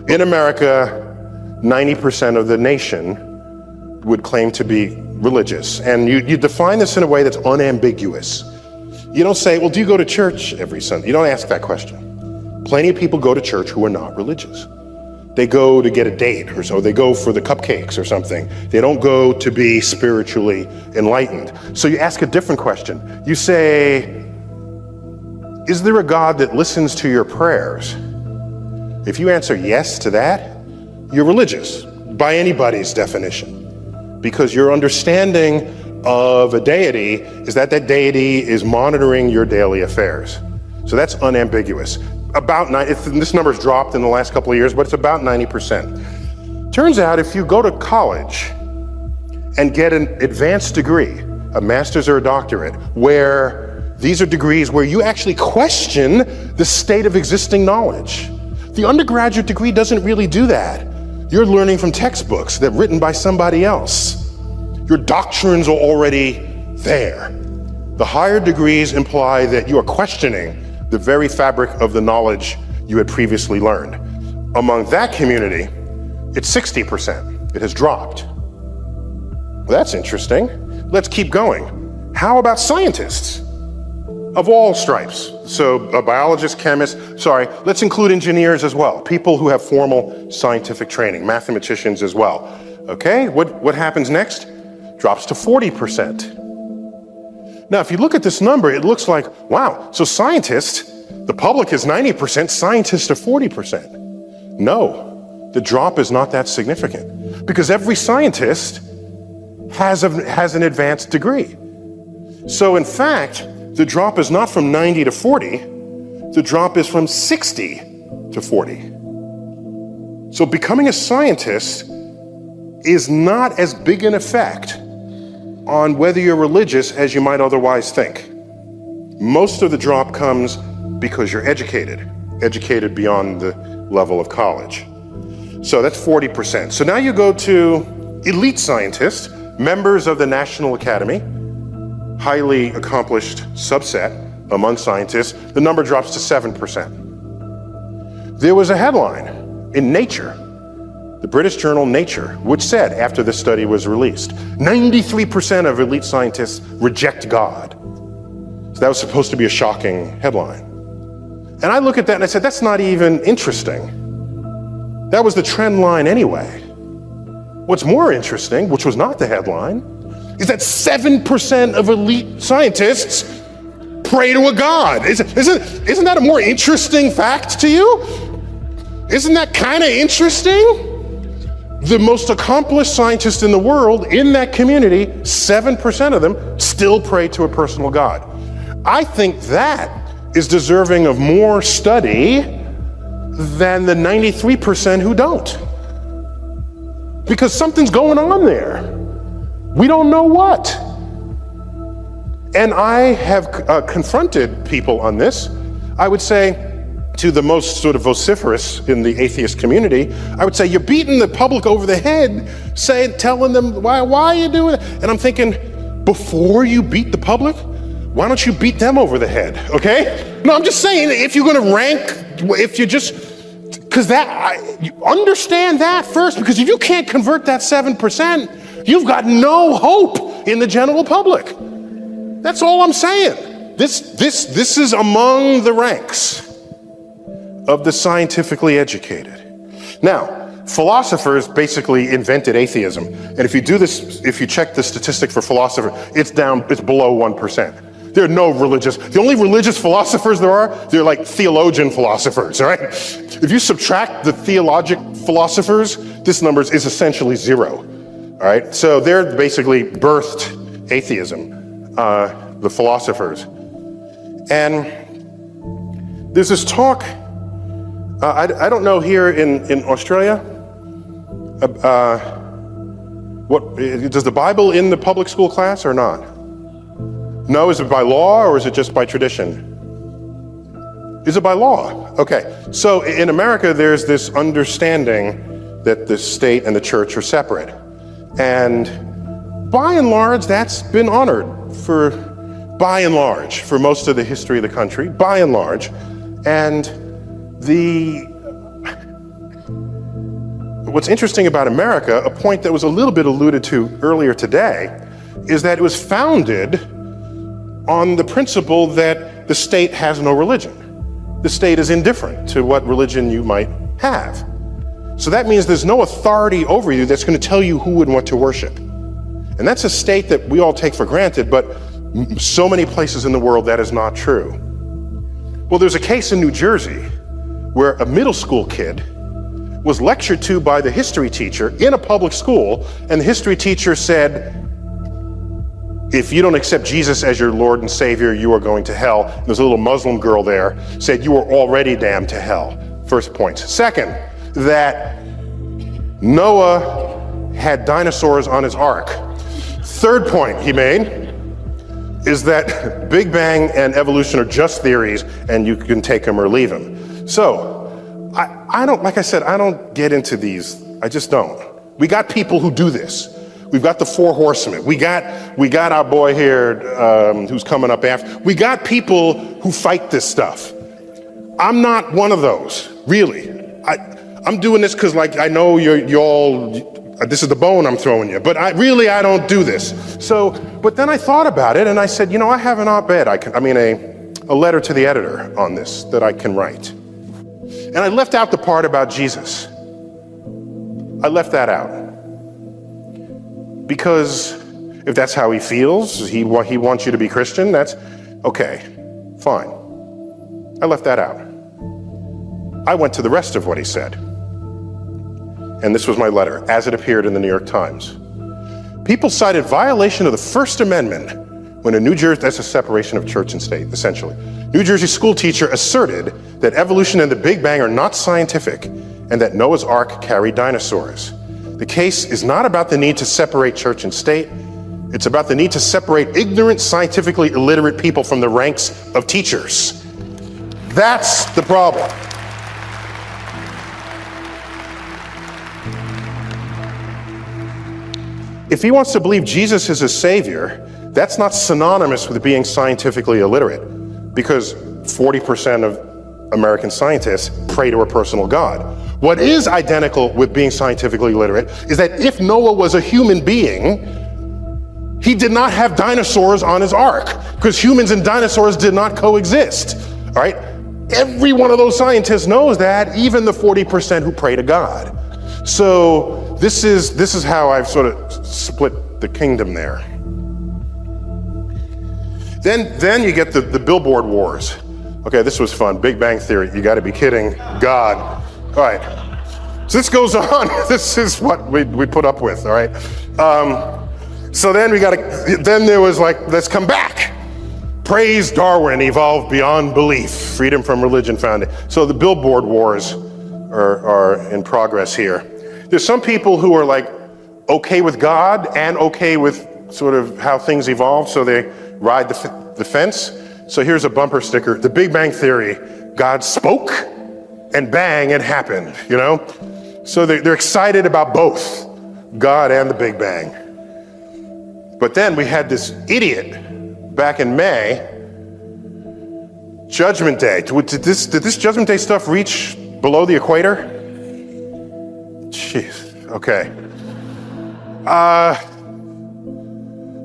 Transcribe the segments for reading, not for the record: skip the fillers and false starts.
In America, 90% of the nation would claim to be religious. And you define this in a way that's unambiguous. You don't say, well, do you go to church every Sunday? You don't ask that question. Plenty of people go to church who are not religious. They go to get a date or so. They go for the cupcakes or something. They don't go to be spiritually enlightened. So you ask a different question. You say, is there a God that listens to your prayers? If you answer yes to that, you're religious by anybody's definition, because your understanding of a deity is that that deity is monitoring your daily affairs. So that's unambiguous. This number's dropped in the last couple of years, but it's about 90%. Turns out if you go to college and get an advanced degree, a master's or a doctorate, where these are degrees where you actually question the state of existing knowledge. The undergraduate degree doesn't really do that. You're learning from textbooks that are written by somebody else. Your doctrines are already there. The higher degrees imply that you are questioning the very fabric of the knowledge you had previously learned. Among that community, it's 60%. It has dropped. Well, that's interesting. Let's keep going. How about scientists of all stripes? So biologists, chemists, let's include engineers as well. People who have formal scientific training, mathematicians as well. Okay, what happens next? Drops to 40%. Now, if you look at this number, it looks like, wow, so scientists, the public is 90%, scientists are 40%. No, the drop is not that significant, because every scientist has an advanced degree. So in fact, the drop is not from 90 to 40, the drop is from 60 to 40. So becoming a scientist is not as big an effect on whether you're religious as you might otherwise think. Most of the drop comes because you're educated beyond the level of college. So that's 40%. So now you go to elite scientists, members of the National Academy, highly accomplished subset among scientists. The number drops to 7%. There was a headline in Nature, the British journal Nature, which said, after this study was released, 93% of elite scientists reject God. So that was supposed to be a shocking headline. And I look at that and I said, that's not even interesting. That was the trend line anyway. What's more interesting, which was not the headline, is that 7% of elite scientists pray to a God. Isn't that a more interesting fact to you? Isn't that kind of interesting? The most accomplished scientists in the world, in that community, 7% of them still pray to a personal God. I think that is deserving of more study than the 93% who don't. Because something's going on there. We don't know what. And I have confronted people on this. I would say to the most sort of vociferous in the atheist community, I would say, you're beating the public over the head, telling them, why are you doing it? And I'm thinking, before you beat the public, why don't you beat them over the head, okay? No, I'm just saying, if you're gonna rank, you understand that first, because if you can't convert that 7%, you've got no hope in the general public. That's all I'm saying. This is among the ranks of the scientifically educated. Now, philosophers basically invented atheism. And if you check the statistic for philosophers, it's below 1%. There are no the only religious philosophers they're like theologian philosophers, all right? If you subtract the theologic philosophers, this number is essentially 0, all right? So they're basically birthed atheism, the philosophers. And there's this talk, I don't know here in Australia, does the Bible in the public school class or not? No, is it by law or is it just by tradition? Is it by law? Okay, so in America there's this understanding that the state and the church are separate. And by and large, that's been honored for most of the history of the country, by and large. And What's interesting about America, a point that was a little bit alluded to earlier today, is that it was founded on the principle that the state has no religion. The state is indifferent to what religion you might have. So that means there's no authority over you that's going to tell you who and what to worship. And that's a state that we all take for granted, but so many places in the world that is not true. Well, there's a case in New Jersey where a middle school kid was lectured to by the history teacher in a public school, and the history teacher said, if you don't accept Jesus as your Lord and Savior, you are going to hell. There's a little Muslim girl there, said you are already damned to hell. First point. Second, that Noah had dinosaurs on his ark. Third point he made is that Big Bang and evolution are just theories and you can take them or leave them. So, I don't, like I said, I don't get into these. I just don't. We got people who do this. We've got the four horsemen. We got our boy here who's coming up after. We got people who fight this stuff. I'm not one of those, really. I'm doing this because, like, I know you're all. This is the bone I'm throwing you, but I don't do this. So, but then I thought about it and I said, you know, I have an op-ed. A letter to the editor on this that I can write. And I left out the part about Jesus. I left that out. Because if that's how he feels, he wants you to be Christian, that's okay, fine. I left that out. I went to the rest of what he said. And this was my letter, as it appeared in the New York Times. People cited violation of the First Amendment when a New Jersey, that's a separation of church and state, essentially. New Jersey school teacher asserted that evolution and the Big Bang are not scientific and that Noah's Ark carried dinosaurs. The case is not about the need to separate church and state. It's about the need to separate ignorant, scientifically illiterate people from the ranks of teachers. That's the problem. If he wants to believe Jesus is his savior, that's not synonymous with being scientifically illiterate, because 40% of American scientists pray to a personal God. What is identical with being scientifically literate is that if Noah was a human being, he did not have dinosaurs on his ark, because humans and dinosaurs did not coexist, all right? Every one of those scientists knows that, even the 40% who pray to God. So this is how I've sort of split the kingdom there. Then you get the billboard wars. Okay, this was fun. Big Bang Theory. You got to be kidding. God. All right. So this goes on. This is what we put up with. All right. So then then there was like, let's come back. Praise Darwin, evolved beyond belief. Freedom from religion founded. So the billboard wars are in progress here. There's some people who are like okay with God and okay with sort of how things evolve, so they ride the fence. So here's a bumper sticker: the Big Bang Theory, God spoke and bang, it happened, you know? So they're excited about both God and the Big Bang. But then we had this idiot back in May, Judgment Day. Did this Judgment Day stuff reach below the equator? Jeez, okay.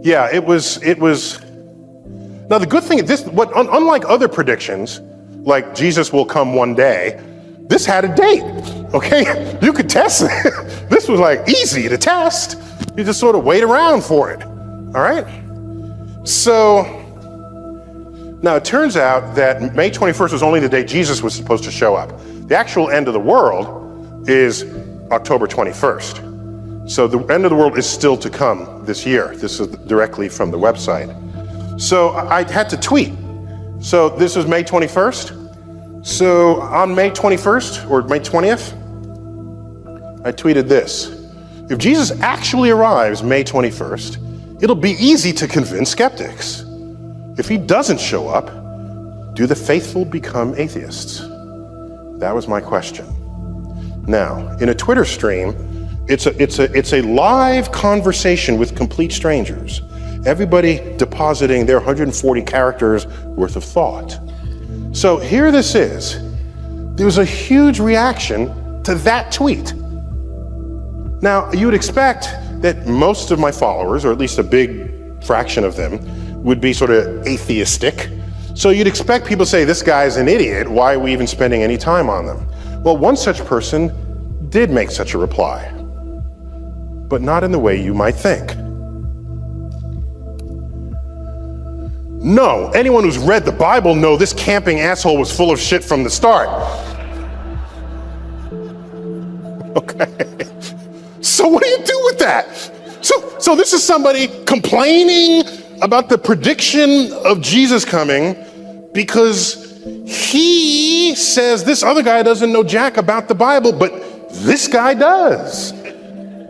Yeah, it was. Now the good thing is unlike other predictions, like Jesus will come one day, this had a date, okay? You could test it. This was like easy to test. You just sort of wait around for it, all right? So, now it turns out that May 21st was only the day Jesus was supposed to show up. The actual end of the world is October 21st. So the end of the world is still to come this year. This is directly from the website. So I had to tweet. So this is May 21st. So on May 21st or May 20th, I tweeted this: if Jesus actually arrives May 21st, it'll be easy to convince skeptics. If he doesn't show up, do the faithful become atheists? That was my question. Now, in a Twitter stream, it's a live conversation with complete strangers. Everybody depositing their 140 characters worth of thought. So here this is. There was a huge reaction to that tweet. Now, you would expect that most of my followers, or at least a big fraction of them, would be sort of atheistic. So you'd expect people to say, this guy's an idiot, why are we even spending any time on them? Well, one such person did make such a reply, but not in the way you might think. No, anyone who's read the Bible knows this camping asshole was full of shit from the start. Okay. So what do you do with that? So this is somebody complaining about the prediction of Jesus coming because he says this other guy doesn't know jack about the Bible, but this guy does.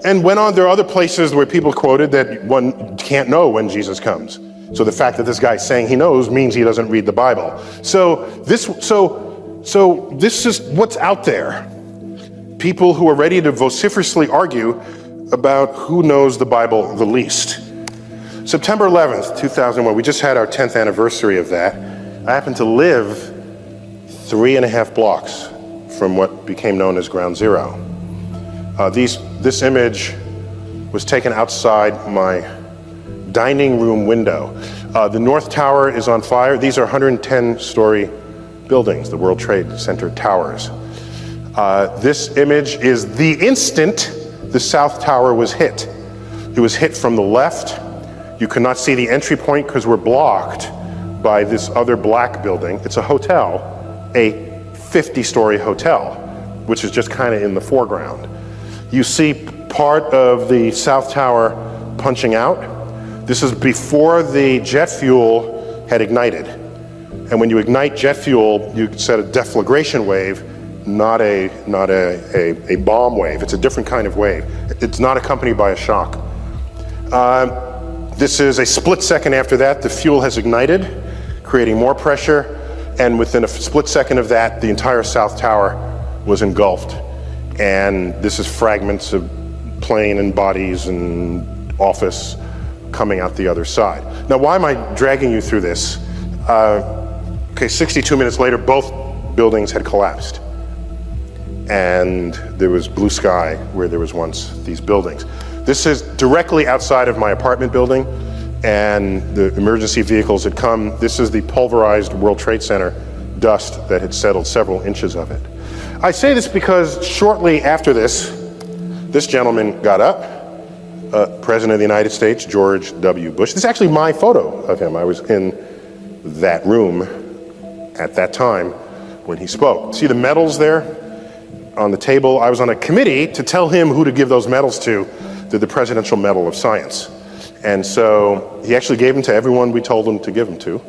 And went on, there are other places where people quoted that one can't know when Jesus comes. So the fact that this guy's saying he knows means he doesn't read the Bible. So this is what's out there. People who are ready to vociferously argue about who knows the Bible the least. September 11th, 2001, we just had our 10th anniversary of that. I happen to live 3.5 blocks from what became known as Ground Zero. This image was taken outside my dining room window. The North Tower is on fire. These are 110-story buildings, the World Trade Center towers. This image is the instant the South Tower was hit. It was hit from the left. You could not see the entry point because we're blocked by this other black building. It's a hotel, a 50-story hotel, which is just kind of in the foreground. You see part of the South Tower punching out. This is before the jet fuel had ignited. And when you ignite jet fuel, you set a deflagration wave, not a bomb wave. It's a different kind of wave. It's not accompanied by a shock. This is a split second after that, the fuel has ignited, creating more pressure, and within a split second of that, the entire South Tower was engulfed. And this is fragments of plane and bodies and office coming out the other side. Now, why am I dragging you through this? 62 minutes later, both buildings had collapsed. And there was blue sky where there was once these buildings. This is directly outside of my apartment building, and the emergency vehicles had come. This is the pulverized World Trade Center dust that had settled several inches of it. I say this because shortly after this gentleman got up, President of the United States, George W. Bush. This is actually my photo of him. I was in that room at that time when he spoke. See the medals there on the table? I was on a committee to tell him who to give those medals to, the Presidential Medal of Science. And so he actually gave them to everyone we told him to give them to,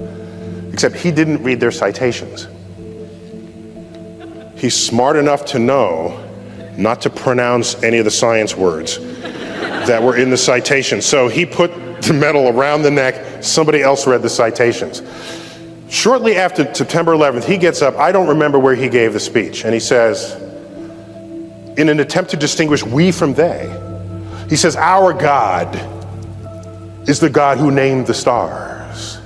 except he didn't read their citations. He's smart enough to know not to pronounce any of the science words that were in the citation. So he put the medal around the neck, somebody else read the citations. Shortly after September 11th, he gets up, I don't remember where he gave the speech, and he says, in an attempt to distinguish we from they, he says, our God is the God who named the stars.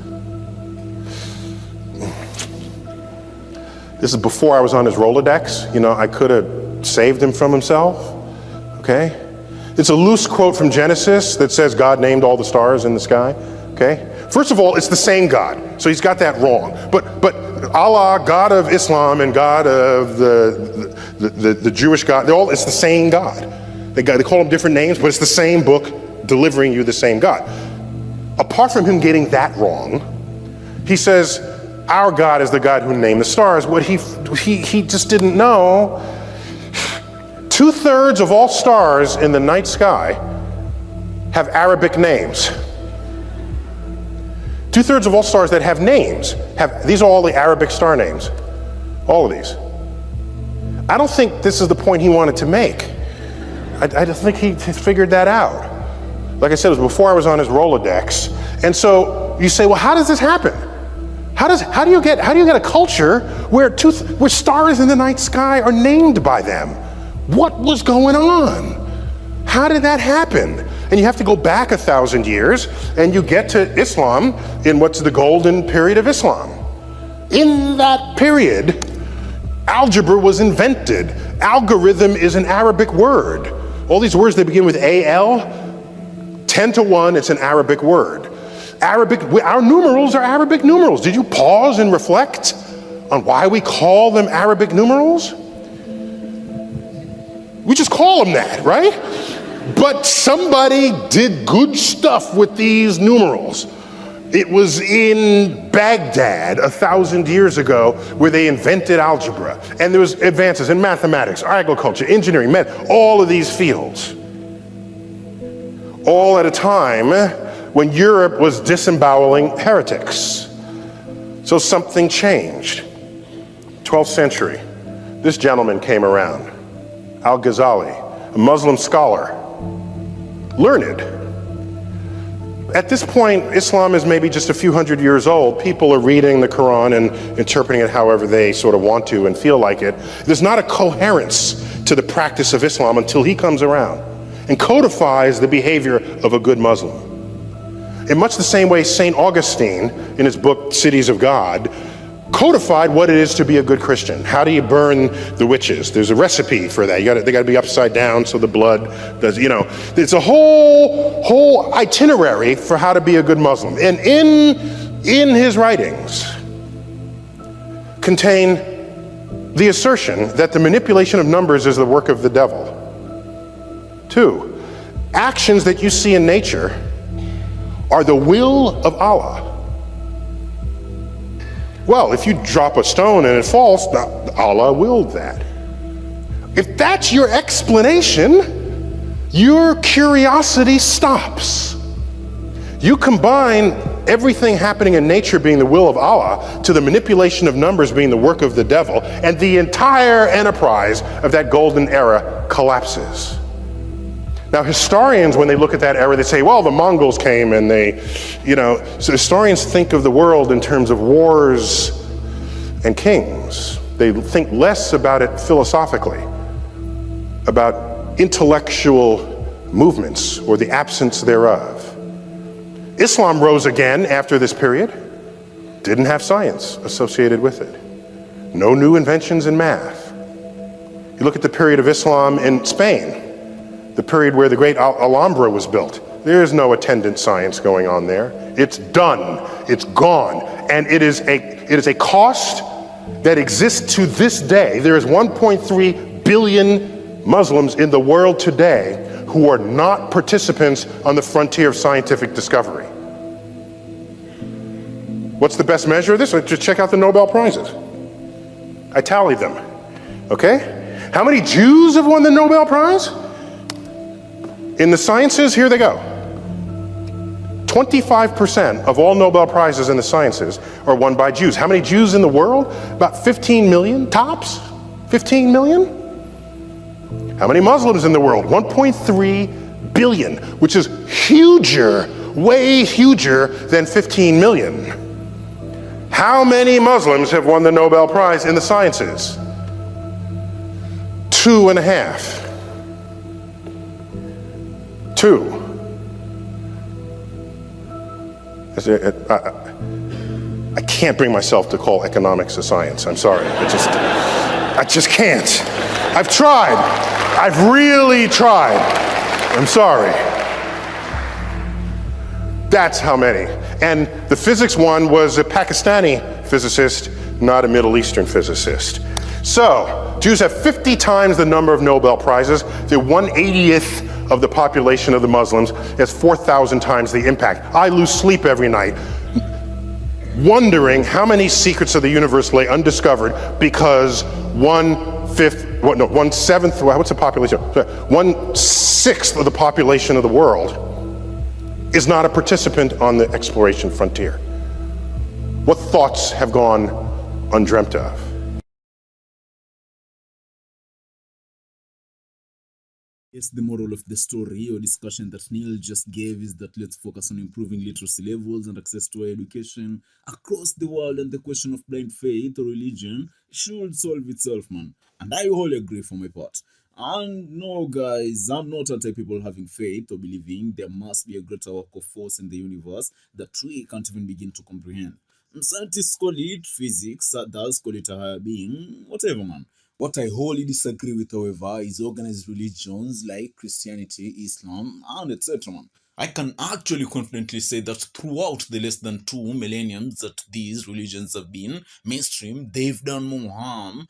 This is before I was on his Rolodex. You know, I could have saved him from himself, okay? It's a loose quote from Genesis that says God named all the stars in the sky, okay? First of all, it's the same God, so he's got that wrong. But Allah, God of Islam, and God of the Jewish God, it's the same God. They call them different names, but it's the same book delivering you the same God. Apart from him getting that wrong, he says, our God is the God who named the stars. What he just didn't know, 2/3 of all stars in the night sky have Arabic names. 2/3 of all stars that have names these are all the Arabic star names. All of these. I don't think this is the point he wanted to make. I just think he figured that out. Like I said, it was before I was on his Rolodex. And so you say, well, how does this happen? How do you get a culture where stars in the night sky are named by them? What was going on? How did that happen? And you have to go back 1,000 years, and you get to Islam in what's the golden period of Islam. In that period, Algebra was invented. Algorithm is an Arabic word. All these words, they begin with AL, 10 to 1, it's an Arabic word. Our numerals are Arabic numerals. Did you pause and reflect on why we call them Arabic numerals? We just call them that, right? But somebody did good stuff with these numerals. It was in Baghdad 1,000 years ago where they invented algebra. And there was advances in mathematics, agriculture, engineering, all of these fields. All at a time when Europe was disemboweling heretics. So something changed. 12th century, this gentleman came around, Al-Ghazali, a Muslim scholar, learned. At this point, Islam is maybe just a few hundred years old. People are reading the Quran and interpreting it however they sort of want to and feel like it. There's not a coherence to the practice of Islam until he comes around and codifies the behavior of a good Muslim. In much the same way St. Augustine, in his book Cities of God, codified what it is to be a good Christian. How do you burn the witches? There's a recipe for that. They got to be upside down so the blood does, it's a whole itinerary for how to be a good Muslim. And in his writings contain the assertion that the manipulation of numbers is the work of the devil. 2, actions that you see in nature are the will of Allah. Well, if you drop a stone and it falls, Allah willed that. If that's your explanation, your curiosity stops. You combine everything happening in nature being the will of Allah to the manipulation of numbers being the work of the devil, and the entire enterprise of that golden era collapses. Now, historians, when they look at that era, they say, well, the Mongols came and so historians think of the world in terms of wars and kings. They think less about it philosophically, about intellectual movements or the absence thereof. Islam rose again after this period, didn't have science associated with it. No new inventions in math. You look at the period of Islam in Spain, the period where the great Alhambra was built. There is no attendant science going on there. It's done, it's gone, and it is a cost that exists to this day. There is 1.3 billion Muslims in the world today who are not participants on the frontier of scientific discovery. What's the best measure of this? Just check out the Nobel Prizes. I tallied them, okay? How many Jews have won the Nobel Prize? In the sciences, here they go. 25% of all Nobel Prizes in the sciences are won by Jews. How many Jews in the world? About 15 million, tops? 15 million? How many Muslims in the world? 1.3 billion, which is huger, way huger than 15 million. How many Muslims have won the Nobel Prize in the sciences? 2.5. 2. I can't bring myself to call economics a science. I'm sorry. I just can't. I've tried. I've really tried. I'm sorry. That's how many. And the physics one was a Pakistani physicist, not a Middle Eastern physicist. So, Jews have 50 times the number of Nobel Prizes. They're 1/80th of the population of the Muslims. It's 4,000 times the impact. I lose sleep every night wondering how many secrets of the universe lay undiscovered because 1/7th, what's the population? 1/6 of the population of the world is not a participant on the exploration frontier. What thoughts have gone undreamt of? Yes, the moral of the story or discussion that Neil just gave is that let's focus on improving literacy levels and access to higher education across the world, and the question of blind faith or religion should solve itself, man. And I wholly agree for my part. And no, guys, I'm not anti people having faith or believing there must be a greater work of force in the universe that we can't even begin to comprehend. Scientists call it physics, others call it a higher being, whatever, man. What I wholly disagree with, however, is organized religions like Christianity, Islam, and etc., man. I can actually confidently say that throughout the less than 2 millenniums that these religions have been mainstream, they've done more harm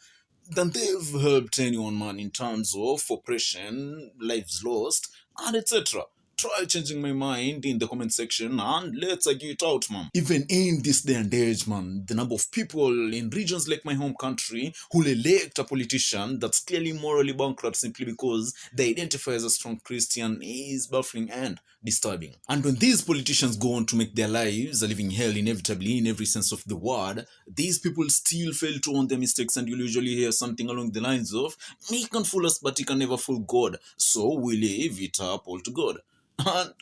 than they've helped anyone, man, in terms of oppression, lives lost, and etc. Try changing my mind in the comment section and let's argue it out, man. Even in this day and age, man, the number of people in regions like my home country who elect a politician that's clearly morally bankrupt simply because they identify as a strong Christian is baffling and disturbing. And when these politicians go on to make their lives a living hell inevitably in every sense of the word, these people still fail to own their mistakes, and you'll usually hear something along the lines of, "He can fool us, but he can never fool God, so we leave it up all to God." And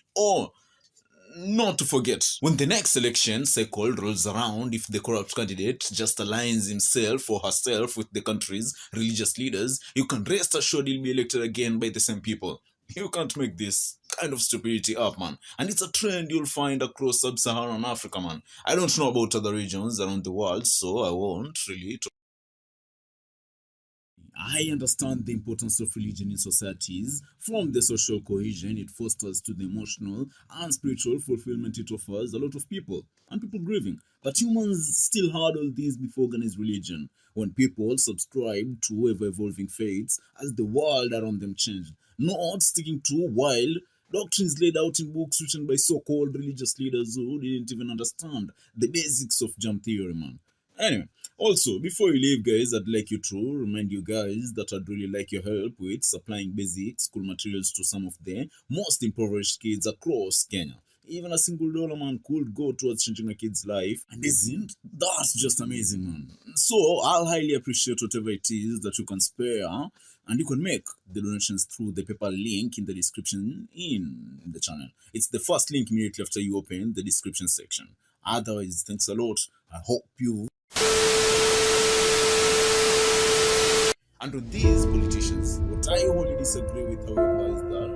not to forget, when the next election cycle rolls around, if the corrupt candidate just aligns himself or herself with the country's religious leaders, you can rest assured he'll be elected again by the same people. You can't make this kind of stupidity up, man. And it's a trend you'll find across sub-Saharan Africa, man. I don't know about other regions around the world, so I won't really talk. I understand the importance of religion in societies, from the social cohesion it fosters to the emotional and spiritual fulfillment it offers a lot of people, and people grieving. But humans still hurdle these before organized religion, when people subscribe to ever-evolving faiths as the world around them changed, not sticking to wild doctrines laid out in books written by so-called religious leaders who didn't even understand the basics of germ theory, man. Anyway, also, before you leave, guys, I'd like you to remind you guys that I'd really like your help with supplying basic school materials to some of the most impoverished kids across Kenya. Even a single dollar, man, could go towards changing a kid's life. And isn't that just amazing, man? So, I'll highly appreciate whatever it is that you can spare. And you can make the donations through the PayPal link in the description in the channel. It's the first link immediately after you open the description section. Otherwise, thanks a lot. I hope you... And with these politicians, what I wholly disagree with, however, is that